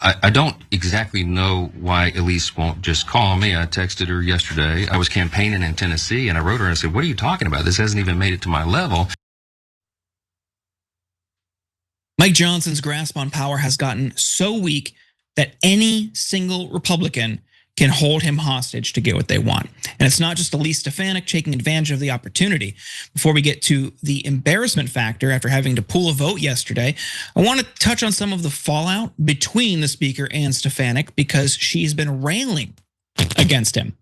I don't exactly know why Elise won't just call me. I texted her yesterday. I was campaigning in Tennessee, and I wrote her and I said, "What are you talking about? This hasn't even made it to my level." Mike Johnson's grasp on power has gotten so weak that any single Republican can hold him hostage to get what they want. And it's not just Elise Stefanik taking advantage of the opportunity. Before we get to the embarrassment factor after having to pull a vote yesterday, I want to touch on some of the fallout between the speaker and Stefanik because she's been railing against him.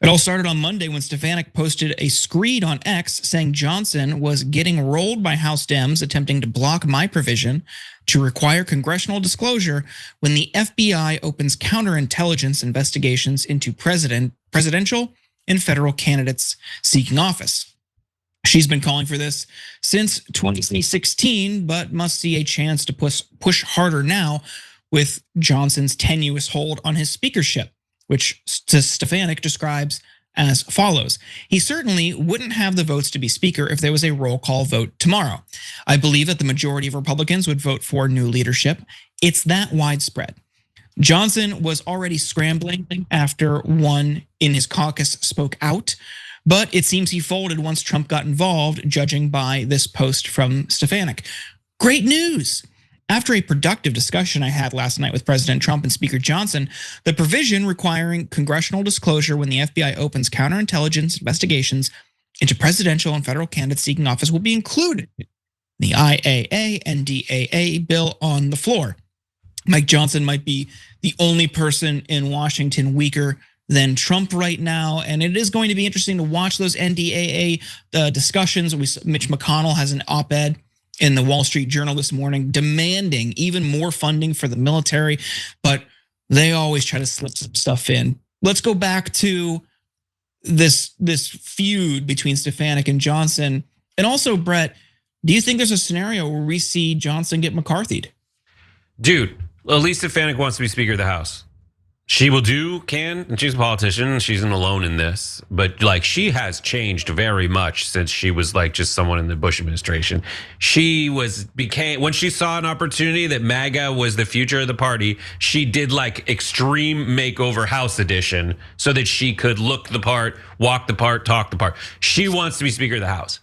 It all started on Monday when Stefanik posted a screed on X saying Johnson was getting rolled by House Dems attempting to block my provision to require congressional disclosure when the FBI opens counterintelligence investigations into presidential and federal candidates seeking office. She's been calling for this since 2016, but must see a chance to push harder now with Johnson's tenuous hold on his speakership, which Stefanik describes as follows. He certainly wouldn't have the votes to be speaker if there was a roll call vote tomorrow. I believe that the majority of Republicans would vote for new leadership. It's that widespread. Johnson was already scrambling after one in his caucus spoke out, but it seems he folded once Trump got involved, judging by this post from Stefanik. Great news. After a productive discussion I had last night with President Trump and Speaker Johnson, the provision requiring congressional disclosure when the FBI opens counterintelligence investigations into presidential and federal candidates seeking office will be included in the IAA and DAA bill on the floor. Mike Johnson might be the only person in Washington weaker than Trump right now, and it is going to be interesting to watch those NDAA discussions. Mitch McConnell has an op-ed in the Wall Street Journal this morning demanding even more funding for the military, but they always try to slip some stuff in. Let's go back to this feud between Stefanik and Johnson. And also, Brett, do you think there's a scenario where we see Johnson get McCarthy'd? Dude, Elise Stefanik wants to be Speaker of the House. She and she's a politician, she's not alone in this, but like she has changed very much since she was like just someone in the Bush administration. When she saw an opportunity that MAGA was the future of the party, she did like extreme makeover House edition so that she could look the part, walk the part, talk the part. She wants to be Speaker of the House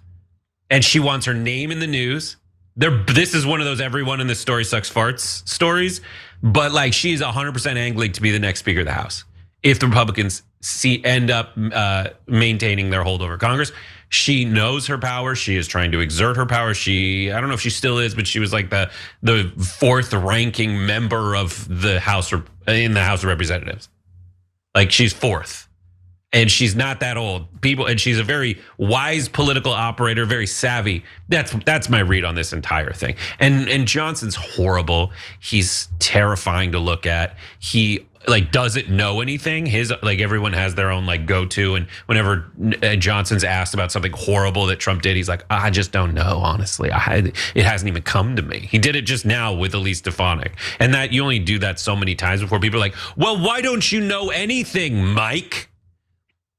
and she wants her name in the news. This is one of those everyone in this story sucks farts stories. But like she's 100% angling to be the next Speaker of the House. If the Republicans end up maintaining their hold over Congress, she knows her power. She is trying to exert her power. I don't know if she still is, but she was like the fourth ranking member of the House in the House of Representatives. Like she's fourth. And she's not that old. And she's a very wise political operator, very savvy. That's my read on this entire thing. And Johnson's horrible. He's terrifying to look at. He like doesn't know anything. Everyone has their own like go-to. And whenever Johnson's asked about something horrible that Trump did, he's like, I just don't know, honestly. It hasn't even come to me. He did it just now with Elise Stefanik. And that you only do that so many times before people are like, well, why don't you know anything, Mike?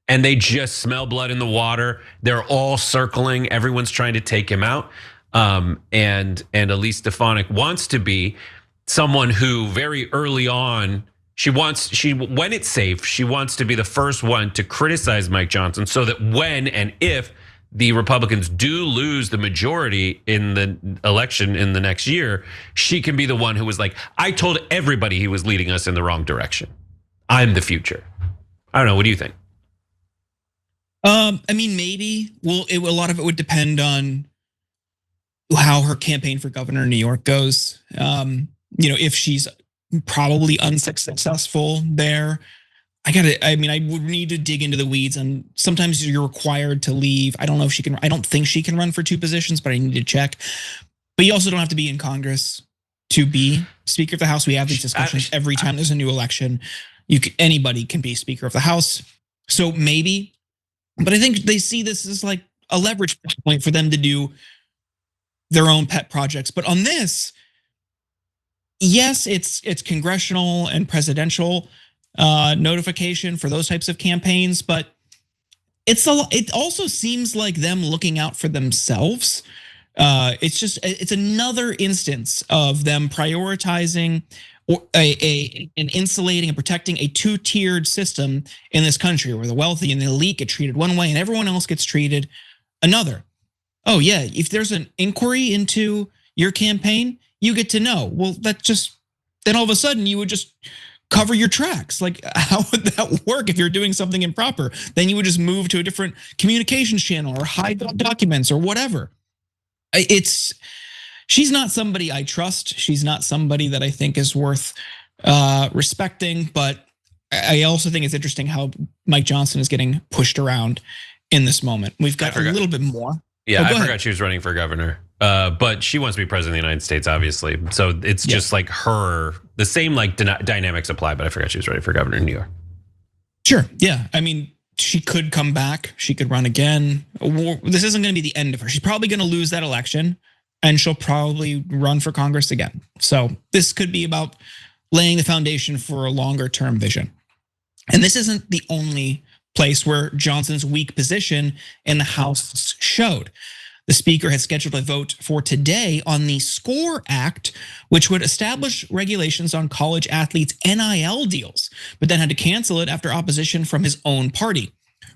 And they just smell blood in the water. They're all circling. Everyone's trying to take him out. And Elise Stefanik wants to be someone who very early on, when it's safe, she wants to be the first one to criticize Mike Johnson so that when and if the Republicans do lose the majority in the election in the next year, she can be the one who was like, I told everybody he was leading us in the wrong direction. I'm the future. I don't know, what do you think? I mean, maybe. Well, a lot of it would depend on how her campaign for governor in New York goes. If she's probably unsuccessful there, I would need to dig into the weeds. And sometimes you're required to leave. I don't know if she can. I don't think she can run for two positions, but I need to check. But you also don't have to be in Congress to be Speaker of the House. We have these discussions every time there's a new election. Anybody can be Speaker of the House. So maybe. But I think they see this as like a leverage point for them to do their own pet projects. But on this, yes, it's congressional and presidential notification for those types of campaigns, but it also seems like them looking out for themselves. It's another instance of them prioritizing or an insulating and protecting a two-tiered system in this country where the wealthy and the elite get treated one way and everyone else gets treated another. Oh yeah, if there's an inquiry into your campaign, you get to know. Well, then all of a sudden you would just cover your tracks. Like, how would that work if you're doing something improper? Then you would just move to a different communications channel or hide documents or whatever. She's not somebody I trust. She's not somebody that I think is worth respecting. But I also think it's interesting how Mike Johnson is getting pushed around in this moment. We've got a little bit more. Yeah, I forgot she was running for governor. But she wants to be president of the United States, obviously. So it's just like the same like dynamics apply, but I forgot she was running for governor in New York. Sure, yeah. I mean, she could come back. She could run again. This isn't gonna be the end of her. She's probably gonna lose that election and she'll probably run for Congress again. So this could be about laying the foundation for a longer term vision. And this isn't the only place where Johnson's weak position in the House showed. The speaker had scheduled a vote for today on the SCORE Act, which would establish regulations on college athletes' NIL deals, but then had to cancel it after opposition from his own party.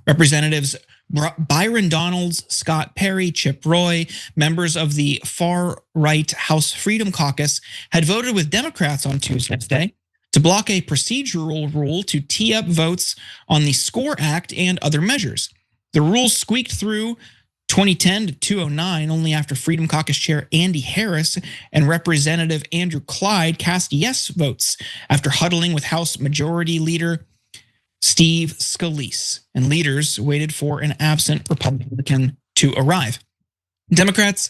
Representatives Byron Donalds, Scott Perry, Chip Roy, members of the far-right House Freedom Caucus had voted with Democrats on Tuesday to block a procedural rule to tee up votes on the SCORE Act and other measures. The rules squeaked through 2010 to 209 only after Freedom Caucus Chair Andy Harris and Representative Andrew Clyde cast yes votes after huddling with House Majority Leader Steve Scalise, and leaders waited for an absent Republican to arrive. Democrats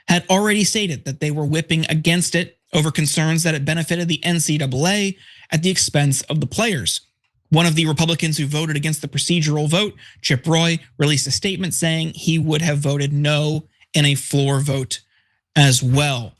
had already stated that they were whipping against it over concerns that it benefited the NCAA at the expense of the players. One of the Republicans who voted against the procedural vote, Chip Roy, released a statement saying he would have voted no in a floor vote as well.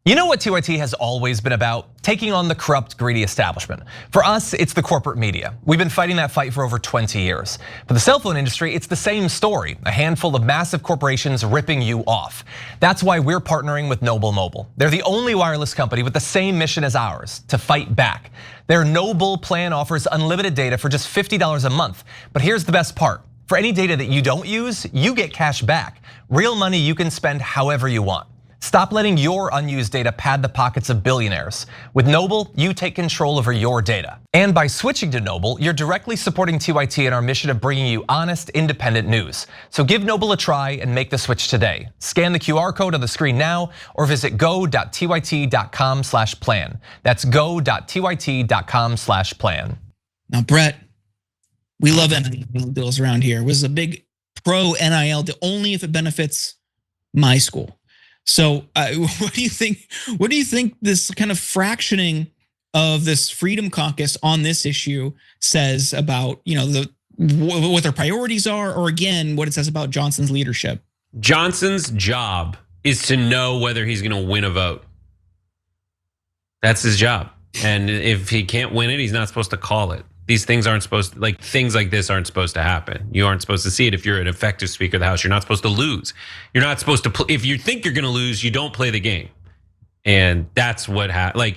You know what TYT has always been about? Taking on the corrupt, greedy establishment. For us, it's the corporate media. We've been fighting that fight for over 20 years. For the cell phone industry, it's the same story. A handful of massive corporations ripping you off. That's why we're partnering with Noble Mobile. They're the only wireless company with the same mission as ours, to fight back. Their Noble plan offers unlimited data for just $50 a month. But here's the best part. For any data that you don't use, you get cash back. Real money you can spend however you want. Stop letting your unused data pad the pockets of billionaires. With Noble, you take control over your data. And by switching to Noble, you're directly supporting TYT in our mission of bringing you honest, independent news. So give Noble a try and make the switch today. Scan the QR code on the screen now or visit go.tyt.com/plan. That's go.tyt.com/plan. Now, Brett, we love NIL deals around here. Was a big pro NIL deal only if it benefits my school. So what do you think? What do you think this kind of fractioning of this Freedom Caucus on this issue says about what their priorities are, or again, what it says about Johnson's leadership? Johnson's job is to know whether he's going to win a vote. That's his job, and if he can't win it, he's not supposed to call it. These things aren't supposed to, things like this aren't supposed to happen. You aren't supposed to see it if you're an effective Speaker of the House. You're not supposed to lose. You're not supposed to, if you think you're gonna lose, you don't play the game. And that's what happened.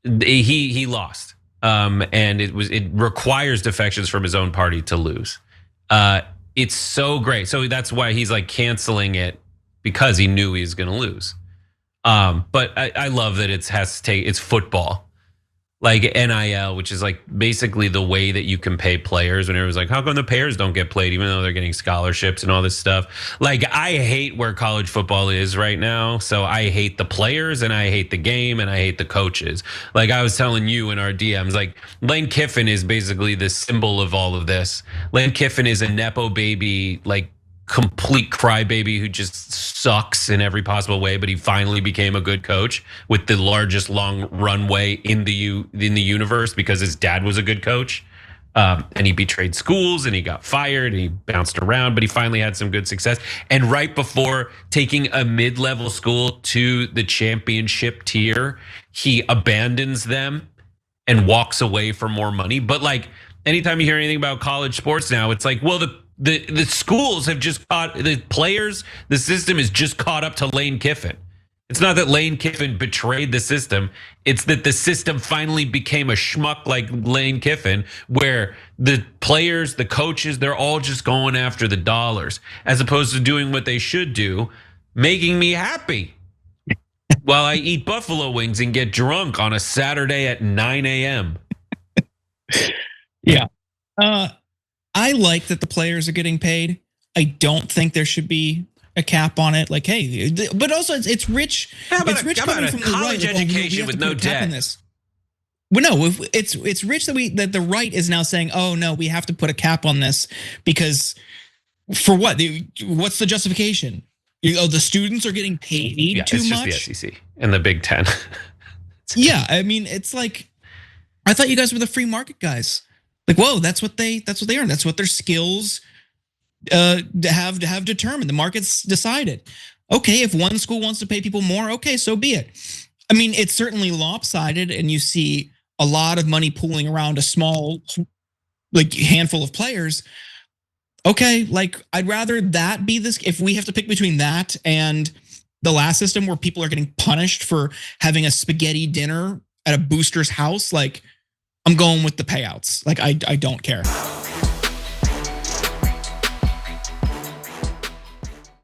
He lost. And it requires defections from his own party to lose. It's so great. So that's why he's canceling it, because he knew he was gonna lose. But I love that it's football. Like NIL, which is basically the way that you can pay players. When everyone's like, how come the players don't get played even though they're getting scholarships and all this stuff? I hate where college football is right now. So I hate the players and I hate the game and I hate the coaches. I was telling you in our DMs, Lane Kiffin is basically the symbol of all of this. Lane Kiffin is a Nepo baby, complete crybaby who just sucks in every possible way, but he finally became a good coach with the largest long runway in the universe because his dad was a good coach. And he betrayed schools and he got fired and he bounced around, but he finally had some good success. And right before taking a mid-level school to the championship tier, he abandons them and walks away for more money. But anytime you hear anything about college sports now, it's well, the schools have just caught the players. The system is just caught up to Lane Kiffin. It's not that Lane Kiffin betrayed the system. It's that the system finally became a schmuck like Lane Kiffin, where the players, the coaches, they're all just going after the dollars as opposed to doing what they should do, making me happy while I eat buffalo wings and get drunk on a Saturday at 9 a.m. Yeah. I like that the players are getting paid. I don't think there should be a cap on it. Like, hey, but also it's rich. It's rich coming from the right. College education with no debt. Well, no, it's rich that the right is now saying, oh no, we have to put a cap on this because for what? What's the justification? The students are getting paid too much. It's just the SEC and the Big Ten. Yeah, I mean, it's like I thought you guys were the free market guys. Like, whoa, that's what they earn. That's what their skills have determined. The market's decided. Okay, if one school wants to pay people more, okay, so be it. I mean, it's certainly lopsided, and you see a lot of money pooling around a small, like, handful of players. Okay, like, I'd rather that be this. If we have to pick between that and the last system where people are getting punished for having a spaghetti dinner at a booster's house, like, I'm going with the payouts. Like, I don't care.